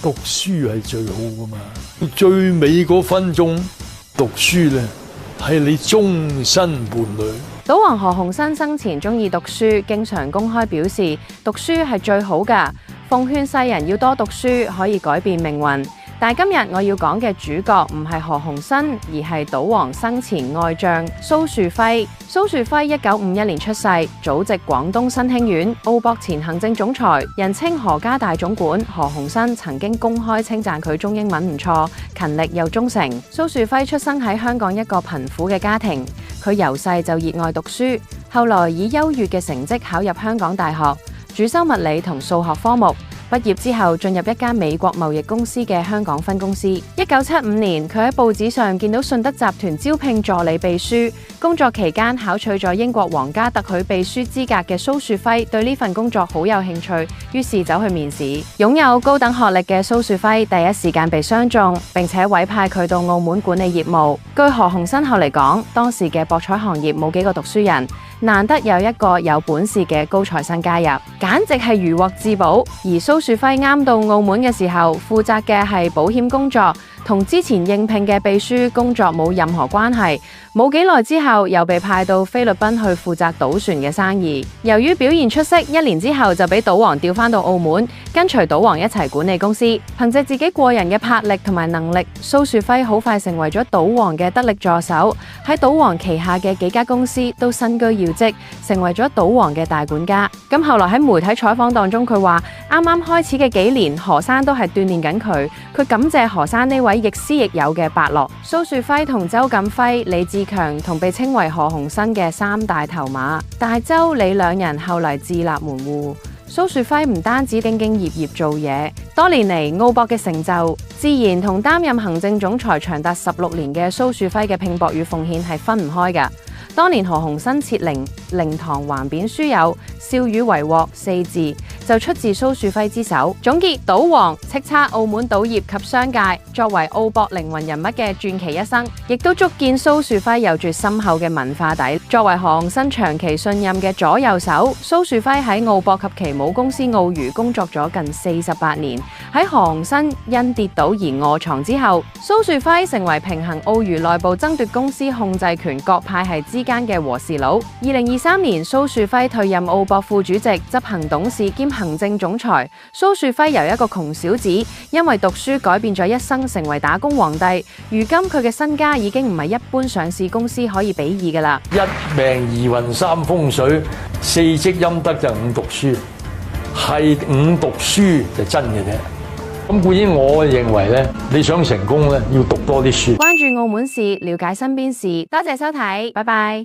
讀書係最好噶嘛，最尾嗰分鐘讀書咧係你終身伴侶。賭王何鴻燊生前中意讀書，經常公開表示讀書係最好㗎，奉勸世人要多讀書，可以改變命運。但係今日我要講嘅主角唔係何鴻燊，而係賭王生前愛將蘇樹輝。蘇樹輝1951年出世，祖籍廣東新興縣，澳博前行政總裁，人稱何家大總管。何鴻燊曾經公開稱讚佢中英文唔錯，勤力又忠誠。蘇樹輝出生喺香港一個貧苦嘅家庭，佢由細就熱愛讀書，後來以優越嘅成績考入香港大學，主修物理同數學科目。畢業之後進入一間美國貿易公司嘅香港分公司。1975年，佢喺報紙上見到信德集團招聘助理秘書，工作期間考取咗英國皇家特許秘書資格嘅蘇樹輝對呢份工作好有興趣，於是走去面試。擁有高等學歷嘅蘇樹輝第一時間被相中，並且委派佢到澳門管理業務。據何鴻燊後嚟講，當時嘅博彩行業冇幾個讀書人，難得有一個有本事嘅高材生加入，簡直係如獲至寶。而蘇樹輝啱到澳門嘅時候，負責嘅係保險工作，同之前應聘嘅秘書工作冇任何關係。冇幾耐之後，又被派到菲律賓去負責賭船嘅生意。由於表現出色，1年之後就俾賭王調返到澳門，跟隨賭王一齊管理公司。憑藉自己過人嘅魄力同埋能力，蘇樹輝好快成為咗賭王嘅得力助手，喺賭王旗下嘅幾家公司都身居要職，成為咗賭王嘅大管家。咁後來喺媒體採訪當中，佢話啱啱開始嘅幾年，何生都係鍛鍊緊佢。佢感謝何生呢位亦師亦友嘅伯樂。蘇樹輝同周錦輝、李志強同被稱為何鴻燊嘅3大頭馬，但係周李兩人後嚟自立門戶。蘇樹輝唔單止兢兢業業做嘢，多年嚟澳博嘅成就，自然同擔任行政總裁長達16年嘅蘇樹輝嘅拼搏與奉獻係分唔開㗎。當年何鴻燊設靈，靈堂橫匾書有笑與為禍4字，就出自蘇樹輝之手。總結賭王叱咤澳門賭業及商界，作為澳博靈魂人物嘅傳奇一生，亦都足見蘇樹輝有住深厚嘅文化底。作為何鴻燊長期信任嘅左右手，蘇樹輝喺澳博及其母公司澳娛工作咗近48年。喺何鴻燊因跌倒而臥床之後，蘇樹輝成為平衡澳娛內部爭奪公司控制權各派系之間嘅和事佬。2023年，蘇樹輝退任澳博副主席、執行董事兼行政總裁。蘇樹輝由一個窮小子，因為讀書改變咗一生，成為打工皇帝。如今佢嘅身家已經唔係一般上市公司可以比擬㗎啦。一命二運三風水，4積陰德就5讀書，係5讀書就真嘅啫。咁固然我認為咧，你想成功咧，要讀多啲書。關注澳門事，了解身邊事。多謝收睇，拜拜。